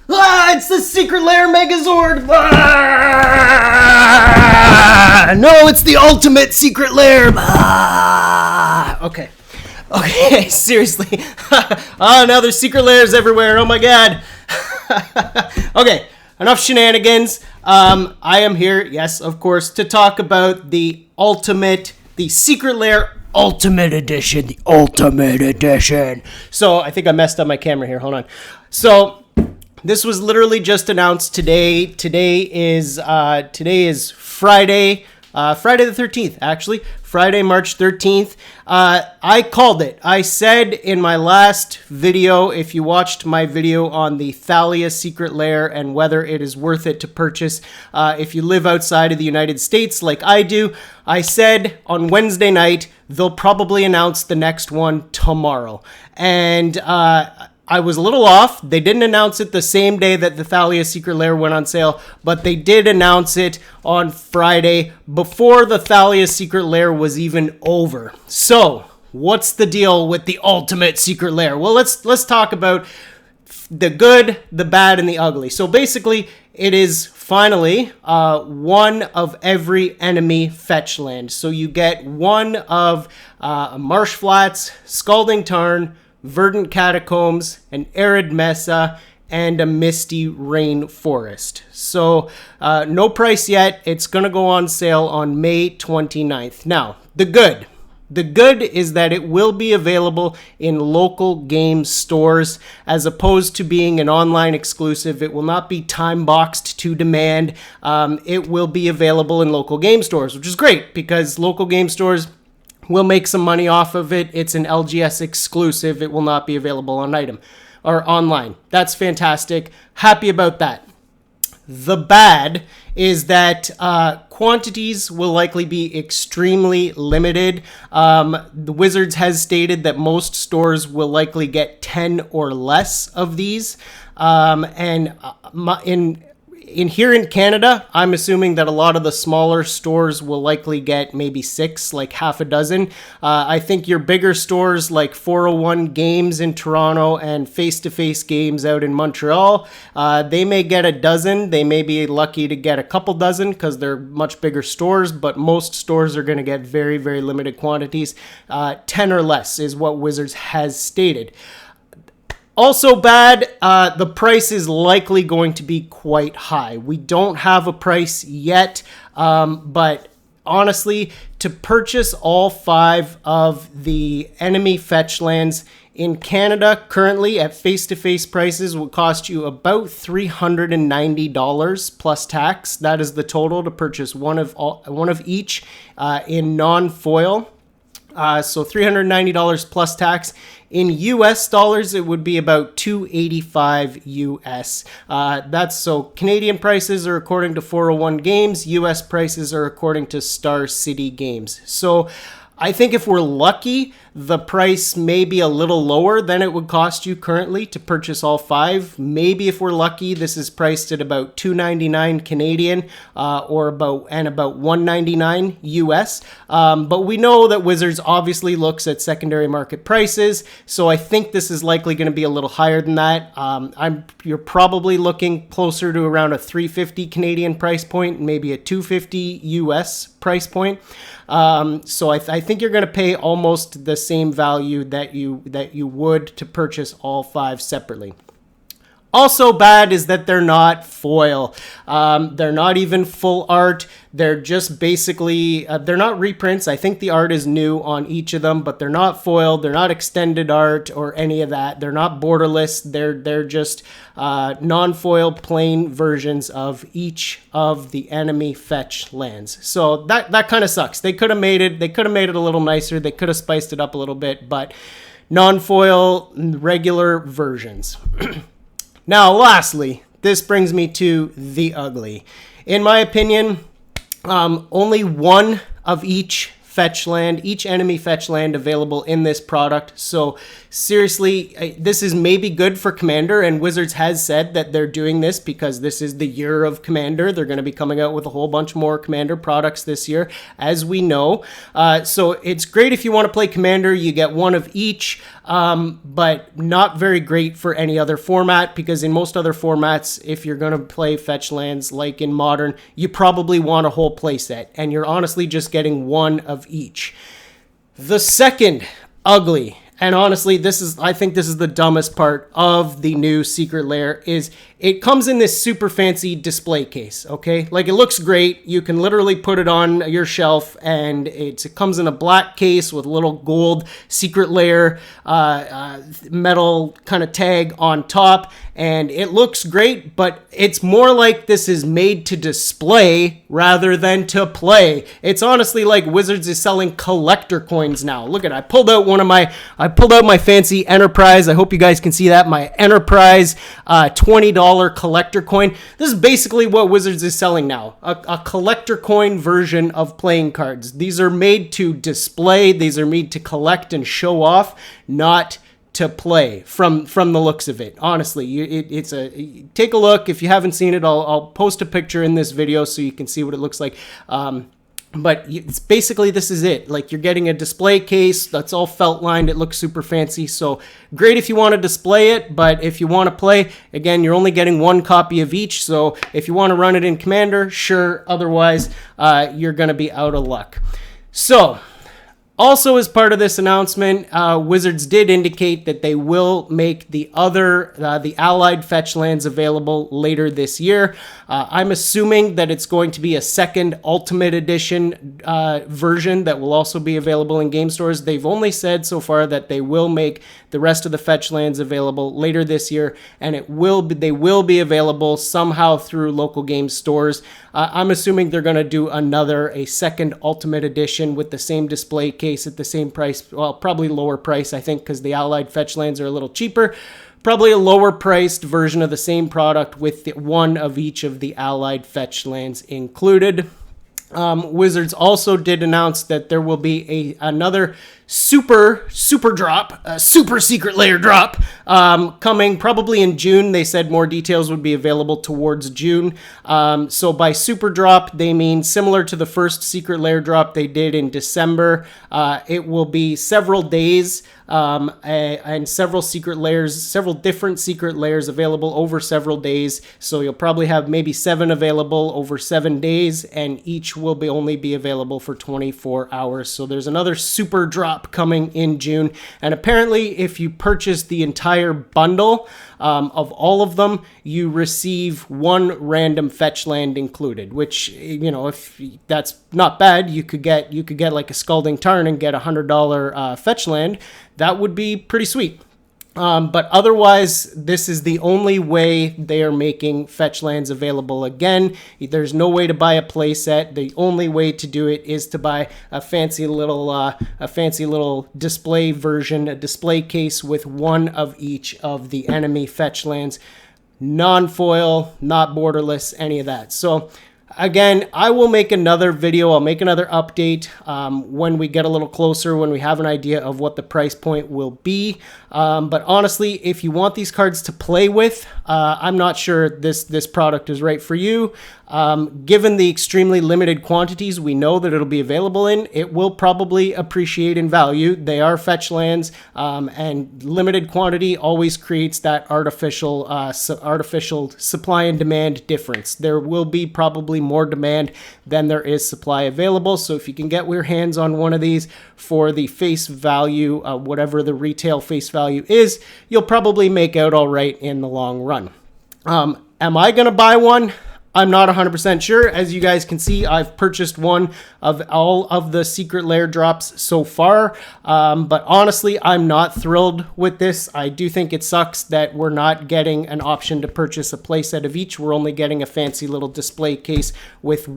Ah, it's the Secret Lair Megazord! Ah! No, it's the ultimate Secret Lair! Ah! Okay, seriously. Oh, now there's secret lairs everywhere. Oh my god. Okay, enough shenanigans. I am here, yes, of course, to talk about the Secret Lair Ultimate Edition. The Ultimate Edition. So, I think I messed up my camera here. Hold on. So, this was literally just announced today. Today is Friday. Friday the 13th, actually. Friday, March 13th. I called it. I said in my last video, if you watched my video on the Thalia Secret Lair and whether it is worth it to purchase if you live outside of the United States like I do, I said on Wednesday night, they'll probably announce the next one tomorrow. And I was a little off. They didn't announce it the same day that the Thalia Secret Lair went on sale, but they did announce it on Friday before the Thalia Secret Lair was even over. So, what's the deal with the Ultimate Secret Lair? Well, let's talk about the good, the bad, and the ugly. So basically, it is finally one of every enemy fetch land. So you get one of Marsh Flats, Scalding Tarn, Verdant Catacombs, an Arid Mesa, and a Misty Rain Forest. So, no price yet. It's going to go on sale on May 29th. Now, the good. The good is that it will be available in local game stores as opposed to being an online exclusive. It will not be time-boxed to demand. It will be available in local game stores, which is great because local game stores will make some money off of it. It's an LGS exclusive. It will not be available on item or online. That's fantastic. Happy about that. The bad is that quantities will likely be extremely limited. The Wizards has stated that most stores will likely get 10 or less of these. In here in Canada, I'm assuming that a lot of the smaller stores will likely get maybe 6, like half a dozen. I think your bigger stores like 401 Games in Toronto and Face to Face Games out in Montreal, they may get a dozen. They may be lucky to get a couple dozen because they're much bigger stores, but most stores are going to get very, very limited quantities. 10 or less is what Wizards has stated. Also bad, the price is likely going to be quite high. We don't have a price yet, but honestly, to purchase all 5 of the enemy fetch lands in Canada currently at face-to-face prices will cost you about $390 plus tax. That is the total to purchase one of each in non-foil. So $390 plus tax. In US dollars, it would be about $285 US. That's so Canadian prices are according to 401 Games. US prices are according to Star City Games. So I think if we're lucky, the price may be a little lower than it would cost you currently to purchase all 5. Maybe if we're lucky, this is priced at about $299 Canadian or about $199 US. But we know that Wizards obviously looks at secondary market prices, so I think this is likely going to be a little higher than that. You're probably looking closer to around a $350 Canadian price point, maybe a $250 US price point. So I think you're going to pay almost the same value that you would to purchase all 5 separately. Also bad is that they're not foil. They're not even full art. They're just basically, they're not reprints. I think the art is new on each of them, but they're not foil. They're not extended art or any of that. They're not borderless. They're just non-foil plain versions of each of the enemy fetch lands. So that kind of sucks. They could have made it a little nicer. They could have spiced it up a little bit, but non-foil regular versions. Now, lastly, this brings me to the ugly. In my opinion, only one of each fetch land, each enemy fetch land available in this product. So seriously, this is maybe good for Commander, and Wizards has said that they're doing this because this is the year of Commander. They're going to be coming out with a whole bunch more Commander products this year, as we know. So it's great if you want to play Commander. You get one of each, but not very great for any other format, because in most other formats, if you're going to play fetch lands like in Modern, you probably want a whole playset, and you're honestly just getting one of each. The second ugly, and honestly, I think this is the dumbest part of the new Secret Lair, is it comes in this super fancy display case, okay? Like, it looks great. You can literally put it on your shelf, and it comes in a black case with a little gold Secret Lair metal kind of tag on top, and it looks great, but it's more like this is made to display rather than to play. It's honestly like Wizards is selling collector coins now. Look at it. I pulled out my fancy Enterprise. I hope you guys can see that. My Enterprise $20 collector coin. This is basically what Wizards is selling now. A collector coin version of playing cards. These are made to display. These are made to collect and show off, not to play from the looks of it. Honestly, take a look. If you haven't seen it, I'll post a picture in this video so you can see what it looks like. But it's basically, this is it. Like, you're getting a display case that's all felt lined. It looks super fancy. So great if you want to display it, but if you want to play, again, you're only getting one copy of each. So if you want to run it in Commander, sure. Otherwise, you're going to be out of luck. So also, as part of this announcement, Wizards did indicate that they will make the allied fetch lands available later this year. I'm assuming that it's going to be a second Ultimate Edition version that will also be available in game stores. They've only said so far that they will make the rest of the fetch lands available later this year, and they will be available somehow through local game stores. I'm assuming they're going to do a second Ultimate Edition with the same display case at the same price. Well, probably lower price, I think, because the allied fetch lands are a little cheaper. Probably a lower priced version of the same product with one of each of the allied fetch lands included. Wizards also did announce that there will be another super drop, super Secret Lair drop, coming probably in June. They said more details would be available towards June. So by super drop, they mean similar to the first Secret Lair drop they did in December. It will be several days, and several different Secret Lairs available over several days. So you'll probably have maybe 7 available over 7 days, and each will only be available for 24 hours. So there's another super drop coming in June. And apparently, if you purchase the entire bundle of all of them, you receive one random fetch land included, which, if that's not bad, you could get like a Scalding Tarn and get $100 fetch land. That would be pretty sweet. But otherwise, this is the only way they are making fetch lands available again. There's no way to buy a playset. The only way to do it is to buy a fancy little display version, a display case with one of each of the enemy fetch lands. Non-foil, not borderless, any of that. So again, I will make another video. I'll make another update when we get a little closer, when we have an idea of what the price point will be. But honestly, if you want these cards to play with, I'm not sure this product is right for you. Given the extremely limited quantities we know that it'll be available in, it will probably appreciate in value. They are fetch lands, and limited quantity always creates that artificial supply and demand difference. There will be probably more demand than there is supply available. So if you can get your hands on one of these for the face value, whatever the retail face value is, you'll probably make out all right in the long run. Am I going to buy one? I'm not 100% sure. As you guys can see, I've purchased one of all of the Secret Lair drops so far. But honestly, I'm not thrilled with this. I do think it sucks that we're not getting an option to purchase a playset of each. We're only getting a fancy little display case with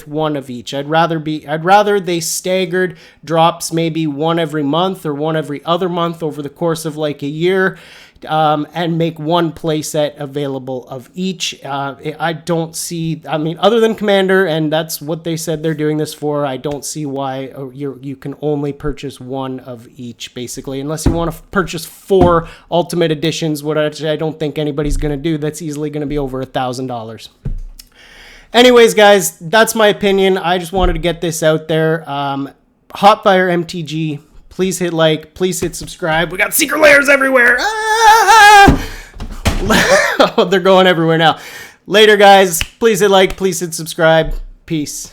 one of each. I'd rather they staggered drops, maybe one every month or one every other month over the course of like a year. and make one playset available of each. I don't see, I mean, other than Commander, and that's what they said they're doing this for, I don't see why you can only purchase one of each, basically, unless you want to purchase 4 Ultimate Editions, which I don't think anybody's going to do. That's easily going to be over $1,000. Anyways, guys, that's my opinion. I just wanted to get this out there. Hotfire MTG. Please hit like. Please hit subscribe. We got secret layers everywhere. Ah! They're going everywhere now. Later, guys. Please hit like. Please hit subscribe. Peace.